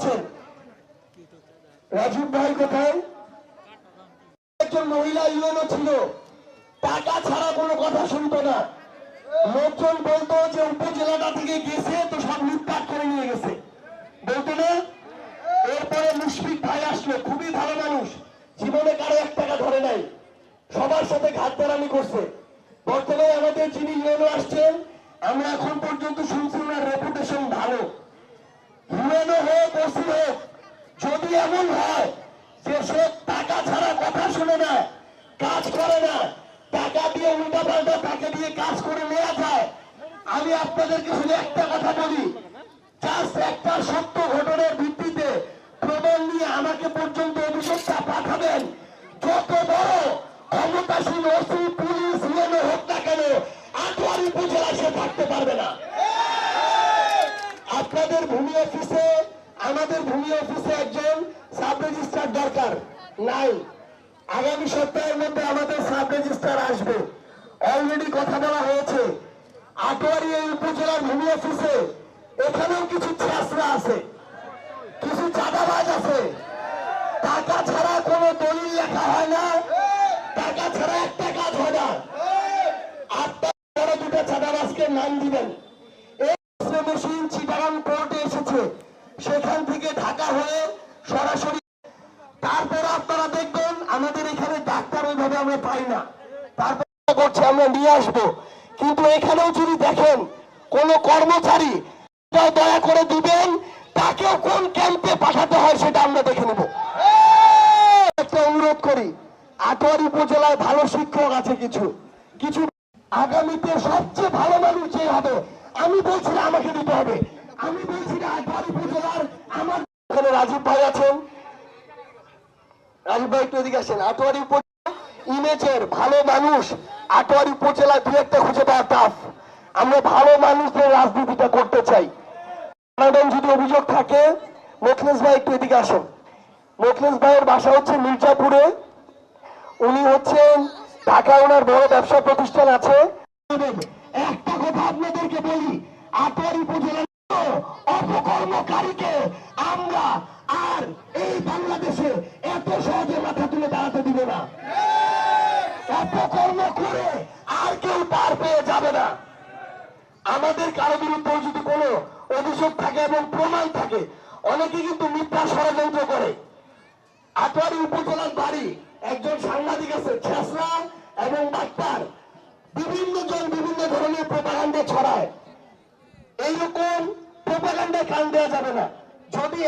আছেন? রাজীব ভাই কোথায়? একজন মহিলা ইউএনও ছিল, টাকা ছাড়া কোনো কথা শুনতো না। লোকজন বলতো যে উপজেলাটা থেকে গেছে তো সব লুটপাট করে নিয়ে গেছে, বলতো না? এরপরে মুশফিক ভাই আসলো, খুবই ভালো মানুষ, জীবনে কারো 1 টাকা ধরে নাই, সবার সাথে ঘাটতারামি করছে। বর্তমানে আমাদের যিনি ইউএনও আসছেন, আমরা এখন পর্যন্ত শুনছি ওনার রেপুটেশন ভালো। ইউএনও হোক ওসি হোক, যদি এমন হয় যে সে টাকা ছাড়া কথা শুনে না, কাজ করে না, টাকা দিয়ে উল্টা পাল্টা তাকে দিয়ে কাজ করে নেওয়া যায়, আমি আপনাদেরকে শুধু একটা কথা বলি, জাস্ট একটা সত্য ঘটনার ভিত্তিতে প্রমাণ নিয়ে আমাকে পর্যন্ত অভিযোগটা পাঠাবেন। যত বড় ক্ষমতাসীন ওসি পুলিশ ইউএনও হোক না কেন, আটোয়ারী উপজেলায় সে থাকতে পারবে না। আপনাদের ভূমি অফিসে, আমাদের ভূমি অফিসে একজন সাব রেজিস্ট্রার দরকার নাই। আগামী সপ্তাহের মধ্যে আমাদের সাব রেজিস্ট্রার আসবে, অলরেডি কথা বলা হয়েছে। আটোয়ারী এই উপজেলার ভূমি অফিসে এখানেও কিছু ছেঁচড়া আছে, কিছু চাঁদাবাজ আছে। টাকা ছাড়া কোনো দলিল লেখা হয় না, টাকা ছাড়া একটা কাজ হয় না। আপনারা 2টা চাঁদাবাজকে নাম দিবেন। মেশিন চিটাগাং কোর্টে এসেছে, সেখান থেকে ঢাকা হয়ে সরাসরি। তারপর আপনারা দেখবেন আমাদের এখানে ডাক্তার ওইভাবে আমরা পাই না, তারপর করছে আমরা নিয়ে আসবো। কিন্তু এখানেও যদি দেখেন কোন কর্মচারী, দয়া করে দিবেন, তাকেও কোন ক্যাম্পে পাঠাতে হয় সেটা আমরা দেখে নেব। একটা অনুরোধ করি, আটোয়ারী উপজেলায় ভালো শিক্ষক আছে, কিছু কিছু আগামীতে সবচেয়ে ভালো মানুষ যে হবে, আমি বলছি না আমাকে দিতে হবে, আমি বলছি না আটোয়ারী উপজেলার আমার এখানে রাজীব ভাই আছেন, রাজীব ভাই একটু এদিকে আসেন। আটোয়ারী উপজেলা ইমেজের ভালো মানুষ আটোয়ারী উপজেলায় 2-1টা খুঁজে পাওয়া টাফ। আমরা ভালো মানুষদের রাজনীতিটা করতে চাই। যদি অভিযোগ থাকে, মোখলেস ভাই একটু এদিকে আসেন। মোখলেস ভাইয়ের বাসা হচ্ছে মির্জাপুরে, উনি হচ্ছেন ঢাকায়, ওনার বড় ব্যবসা প্রতিষ্ঠান আছে। একটা কথা আপনাদেরকে বলি, আটোয়ারী উপজেলার অপকর্মকারীকে আমরা আর এই বাংলাদেশে এত সহজে মাথা তুলে দাঁড়াতে দিব না। অপকর্ম করে আর কেউ পার পেয়ে যাবে না। আমাদের কারো বিরুদ্ধে যদি কোনো অভিযোগ থাকে এবং প্রমাণ থাকে, অনেকে কিন্তু মিথ্যা ষড়যন্ত্র করে। আটোয়ারী উপজেলার বাড়ি একজন সাংবাদিক আছে, ছেঁচড়া এবং ডাক্তার, বিভিন্ন জন বিভিন্ন ধরনের প্রোপাগান্ডা ছড়ায়। এইরকম প্রোপাগান্ডায় কান দেওয়া যাবে না। যদি